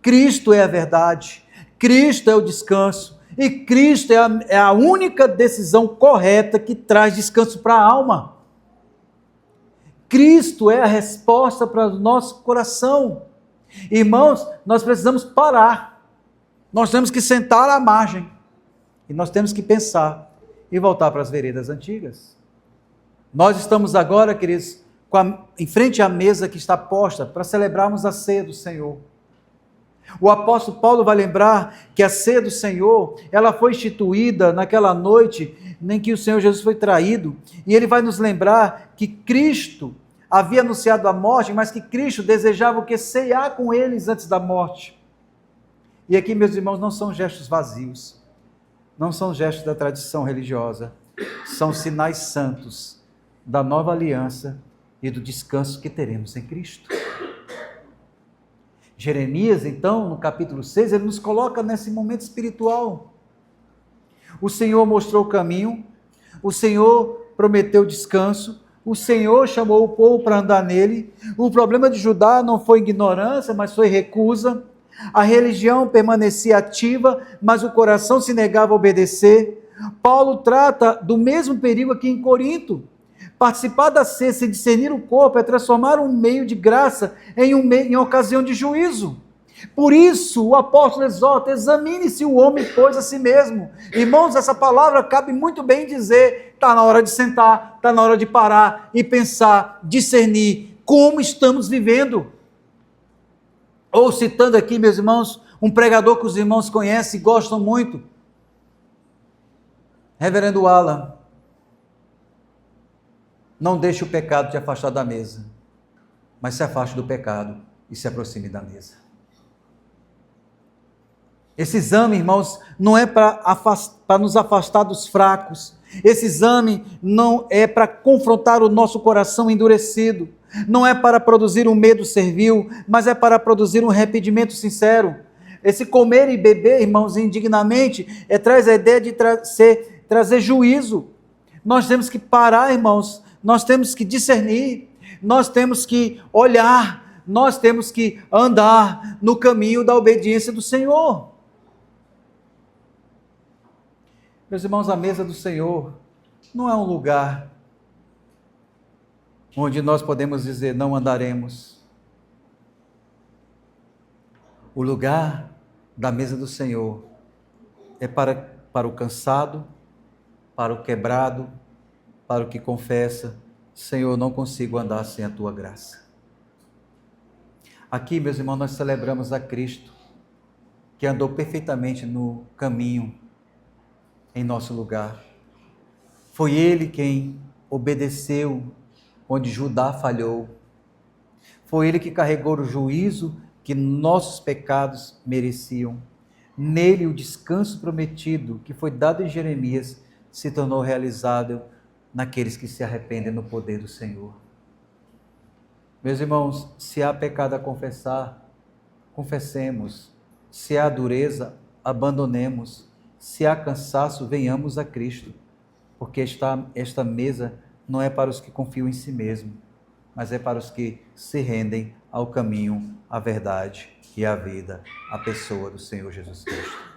Cristo é a verdade, Cristo é o descanso, e Cristo é a única decisão correta que traz descanso para a alma. Cristo é a resposta para o nosso coração. Irmãos, nós precisamos parar, nós temos que sentar à margem, e nós temos que pensar e voltar para as veredas antigas. Nós estamos agora, queridos, em frente à mesa que está posta para celebrarmos a ceia do Senhor. O apóstolo Paulo vai lembrar que a ceia do Senhor, ela foi instituída naquela noite em que o Senhor Jesus foi traído, e ele vai nos lembrar que Cristo havia anunciado a morte, mas que Cristo desejava o que? Ceiar com eles antes da morte. E aqui, meus irmãos, não são gestos vazios, não são gestos da tradição religiosa, são sinais santos da nova aliança e do descanso que teremos em Cristo. Jeremias, então, no capítulo 6, ele nos coloca nesse momento espiritual. O Senhor mostrou o caminho, o Senhor prometeu descanso, o Senhor chamou o povo para andar nele. O problema de Judá não foi ignorância, mas foi recusa. A religião permanecia ativa, mas o coração se negava a obedecer. Paulo trata do mesmo perigo aqui em Corinto. Participar da ceia sem discernir o corpo é transformar um meio de graça em ocasião de juízo. Por isso o apóstolo exorta: examine-se o homem, pois, a si mesmo. Irmãos, essa palavra cabe muito bem dizer: está na hora de sentar, está na hora de parar e pensar, discernir como estamos vivendo. Ou citando aqui, meus irmãos, um pregador que os irmãos conhecem e gostam muito, Reverendo Alan: não deixe o pecado te afastar da mesa, mas se afaste do pecado e se aproxime da mesa. Esse exame, irmãos, não é para nos afastar dos fracos. Esse exame não é para confrontar o nosso coração endurecido. Não é para produzir um medo servil, mas é para produzir um arrependimento sincero. Esse comer e beber, irmãos, indignamente, traz a ideia de trazer juízo. Nós temos que parar, irmãos, nós temos que discernir, nós temos que olhar, nós temos que andar no caminho da obediência do Senhor. Meus irmãos, a mesa do Senhor não é um lugar onde nós podemos dizer não andaremos. O lugar da mesa do Senhor é para o cansado, para o quebrado, para o que confessa: Senhor, não consigo andar sem a tua graça. Aqui, meus irmãos, nós celebramos a Cristo, que andou perfeitamente no caminho em nosso lugar. Foi Ele quem obedeceu onde Judá falhou. Foi Ele que carregou o juízo que nossos pecados mereciam. Nele o descanso prometido, que foi dado em Jeremias, se tornou realizado naqueles que se arrependem no poder do Senhor. Meus irmãos, se há pecado a confessar, confessemos. Se há dureza, abandonemos. Se há cansaço, venhamos a Cristo, porque esta mesa não é para os que confiam em si mesmo, mas é para os que se rendem ao caminho, à verdade e à vida, a pessoa do Senhor Jesus Cristo.